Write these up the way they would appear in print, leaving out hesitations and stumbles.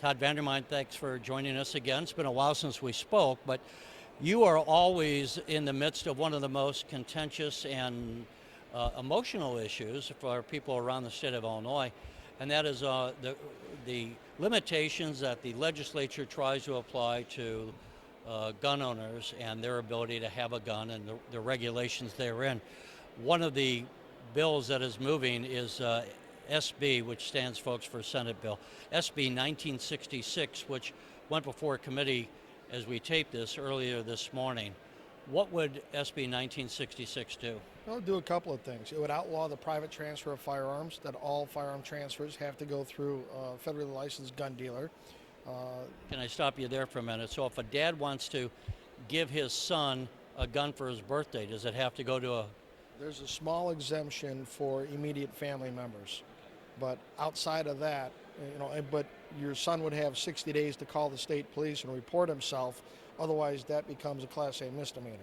Todd Vandermine, thanks for joining us again. It's been a while since we spoke, but you are always in the midst of one of the most contentious and emotional issues for people around the state of Illinois, and that is the limitations that the legislature tries to apply to gun owners and their ability to have a gun and the regulations therein. One of the bills that is moving is SB, which stands, folks, for Senate Bill, SB 1966, which went before a committee as we taped this earlier this morning. What would SB 1966 do? Well, it would do a couple of things. It would outlaw the private transfer of firearms, that all firearm transfers have to go through a federally licensed gun dealer. Can I stop you there for a minute? So if a dad wants to give his son a gun for his birthday, does it have to go to a... There's a small exemption for immediate family members. But outside of that, but your son would have 60 days to call the state police and report himself. Otherwise, that becomes a Class A misdemeanor.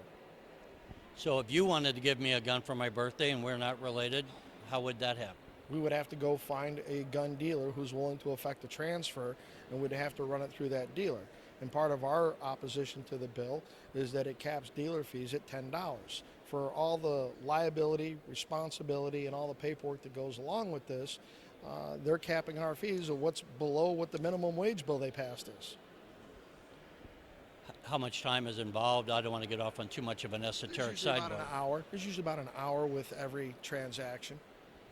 So if you wanted to give me a gun for my birthday and we're not related, how would that happen? We would have to go find a gun dealer who's willing to effect a transfer, and we'd have to run it through that dealer. And part of our opposition to the bill is that it caps dealer fees at $10. For all the liability, responsibility, and all the paperwork that goes along with this, they're capping our fees of what's below what the minimum wage bill they passed is. How much time is involved? I don't want to get off on too much of an esoteric sidebar. About an hour. There's usually about an hour with every transaction.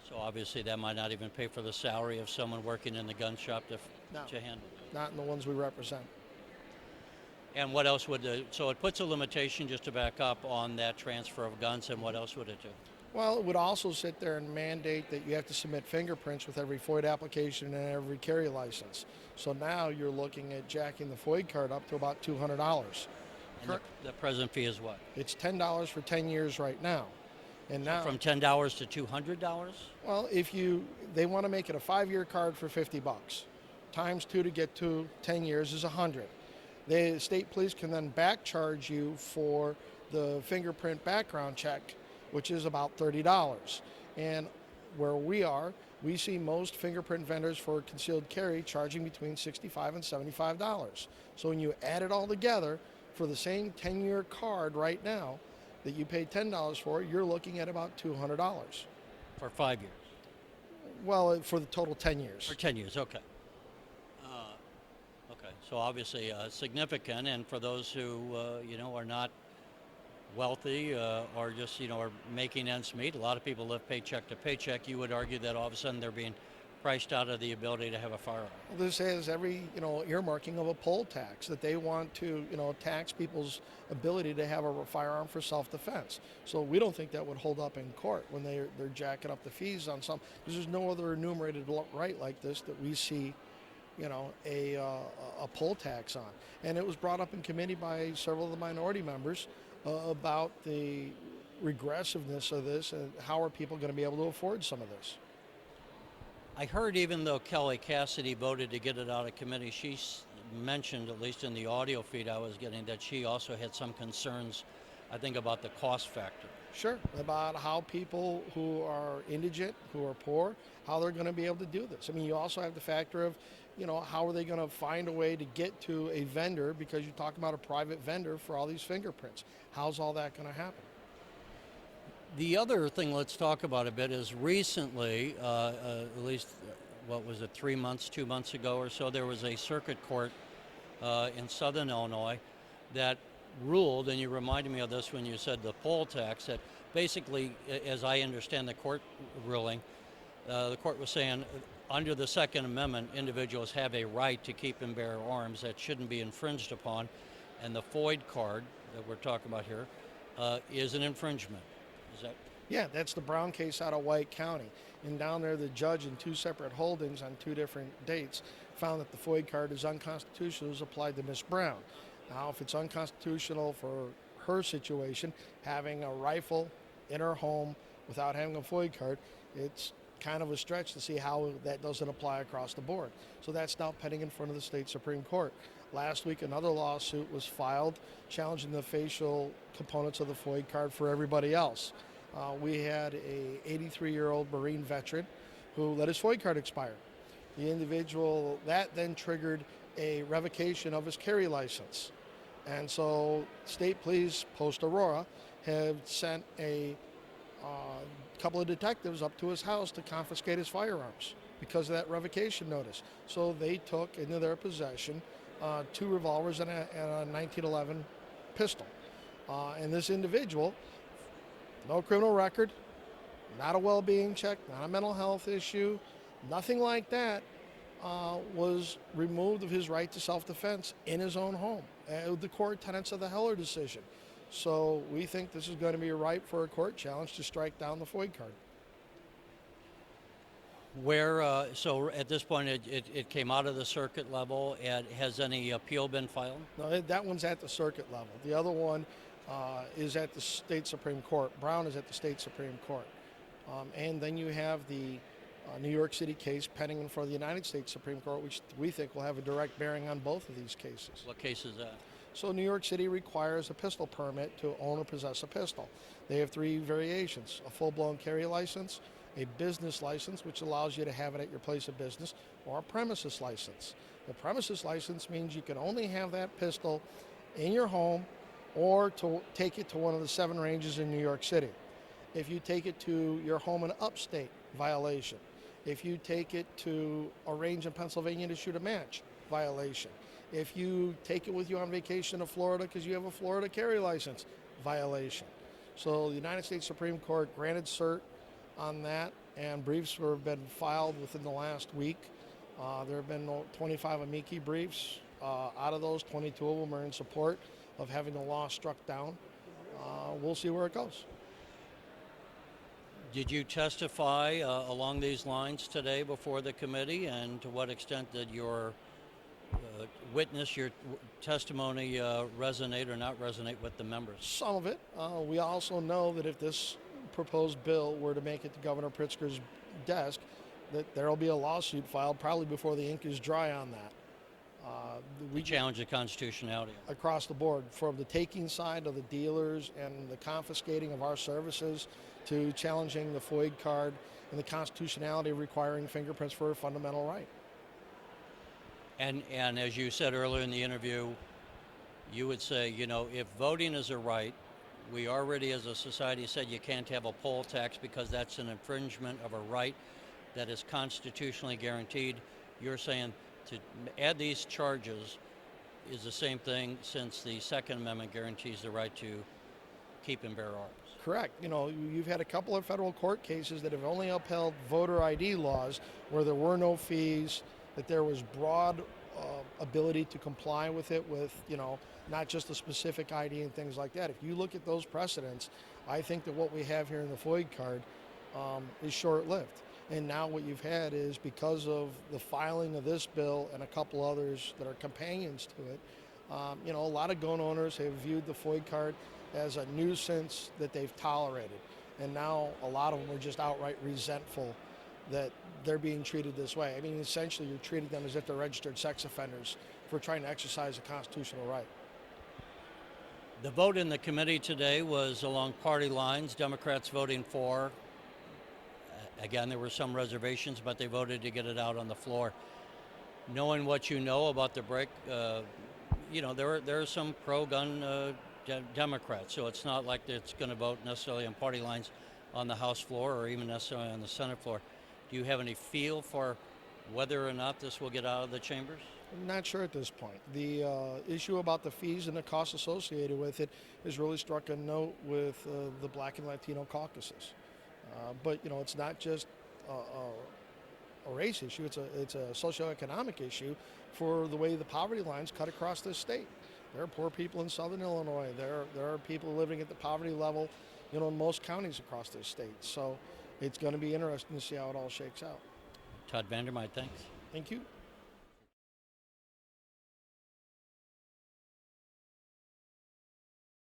So obviously that might not even pay for the salary of someone working in the gun shop to handle it. Not in the ones we represent. And what else would so it puts a limitation, just to back up, on that transfer of guns, and what else would it do? Well, it would also sit there and mandate that you have to submit fingerprints with every FOID application and every carry license. So now you're looking at jacking the FOID card up to about $200. And the present fee is what? It's $10 for 10 years right now. And now, from $10 to $200? Well, they want to make it a 5-year card for $50. Times 2 to get to 10 years is $100. The state police can then back charge you for the fingerprint background check, which is about $30. And where we see most fingerprint vendors for concealed carry charging between $65 and $75. So when you add it all together, for the same 10-year card right now that you paid $10 for, you're looking at about $200. For 5 years? Well, for the total 10 years. For 10 years, okay. Okay, so obviously significant, and for those who, are not wealthy or just, are making ends meet, a lot of people live paycheck to paycheck, you would argue that all of a sudden they're being priced out of the ability to have a firearm. Well, this has every, earmarking of a poll tax, that they want to, tax people's ability to have a firearm for self-defense. So we don't think that would hold up in court when they're jacking up the fees on some, because there's no other enumerated right like this that we see, a poll tax on. And it was brought up in committee by several of the minority members about the regressiveness of this and how are people going to be able to afford some of this. I heard even though Kelly Cassidy voted to get it out of committee, she mentioned, at least in the audio feed I was getting, that she also had some concerns, I think, about the cost factor. Sure, about how people who are indigent, who are poor, how they're going to be able to do this. I mean, you also have the factor of, how are they going to find a way to get to a vendor, because you're talking about a private vendor for all these fingerprints. How's all that going to happen? The other thing let's talk about a bit is recently, at least, 2 months ago or so, there was a circuit court in southern Illinois that ruled, and you reminded me of this when you said the poll tax, that basically, as I understand the court ruling, the court was saying under the Second Amendment, individuals have a right to keep and bear arms that shouldn't be infringed upon, and the FOID card that we're talking about here is an infringement. Is that? Yeah, that's the Brown case out of White County. And down there, the judge in 2 separate holdings on 2 different dates found that the FOID card is unconstitutional as applied to Miss Brown. Now, if it's unconstitutional for her situation, having a rifle in her home without having a FOID card, it's kind of a stretch to see how that doesn't apply across the board. So that's now pending in front of the state Supreme Court. Last week, another lawsuit was filed challenging the facial components of the FOID card for everybody else. We had a 83-year-old Marine veteran who let his FOID card expire. The individual, that then triggered a revocation of his carry license. And so state police, post Aurora, have sent a couple of detectives up to his house to confiscate his firearms because of that revocation notice. So they took into their possession 2 revolvers and a 1911 pistol. And this individual, no criminal record, not a well-being check, not a mental health issue, nothing like that, was removed of his right to self-defense in his own home. The core tenets of the Heller decision. So we think this is going to be ripe for a court challenge to strike down the FOID card. So at this point, it came out of the circuit level, and has any appeal been filed? No, that one's at the circuit level. The other one is at the state Supreme Court. Brown is at the state Supreme Court. And then you have the New York City case pending in front of the United States Supreme Court, which we think will have a direct bearing on both of these cases. What case is that? So New York City requires a pistol permit to own or possess a pistol. They have 3 variations: a full-blown carry license, a business license, which allows you to have it at your place of business, or a premises license. The premises license means you can only have that pistol in your home or to take it to one of the 7 ranges in New York City. If you take it to your home in upstate, violation. If you take it to a range in Pennsylvania to shoot a match, violation. If you take it with you on vacation to Florida because you have a Florida carry license, violation. So the United States Supreme Court granted cert on that, and briefs have been filed within the last week. There have been 25 amici briefs. Out of those, 22 of them are in support of having the law struck down. We'll see where it goes. Did you testify along these lines today before the committee, and to what extent did your your testimony resonate or not resonate with the members? Some of it. We also know that if this proposed bill were to make it to Governor Pritzker's desk, that there will be a lawsuit filed probably before the ink is dry on that. We challenge the constitutionality. Across the board, from the taking side of the dealers and the confiscating of our services to challenging the FOID card and the constitutionality of requiring fingerprints for a fundamental right. And as you said earlier in the interview, you would say, if voting is a right, we already as a society said you can't have a poll tax because that's an infringement of a right that is constitutionally guaranteed. You're saying to add these charges is the same thing, since the Second Amendment guarantees the right to keep and bear arms. Correct. You've had a couple of federal court cases that have only upheld voter ID laws where there were no fees, that there was broad ability to comply with it with, not just a specific ID and things like that. If you look at those precedents, I think that what we have here in the FOID card is short-lived. And now what you've had is, because of the filing of this bill and a couple others that are companions to it, a lot of gun owners have viewed the FOID card as a nuisance that they've tolerated. And now a lot of them are just outright resentful that they're being treated this way. I mean, essentially you're treating them as if they're registered sex offenders for trying to exercise a constitutional right. The vote in the committee today was along party lines, Democrats voting for. Again, there were some reservations, but they voted to get it out on the floor. Knowing what you know about the break, there are some pro-gun Democrats, so it's not like it's going to vote necessarily on party lines on the House floor or even necessarily on the Senate floor. Do you have any feel for whether or not this will get out of the chambers? I'm not sure at this point. The issue about the fees and the costs associated with it has really struck a note with the Black and Latino caucuses. But it's not just a race issue. It's a socioeconomic issue for the way the poverty lines cut across this state. There are poor people in Southern Illinois. There are people living at the poverty level, in most counties across this state. So it's going to be interesting to see how it all shakes out. Todd Vandermeide, thanks. Thank you.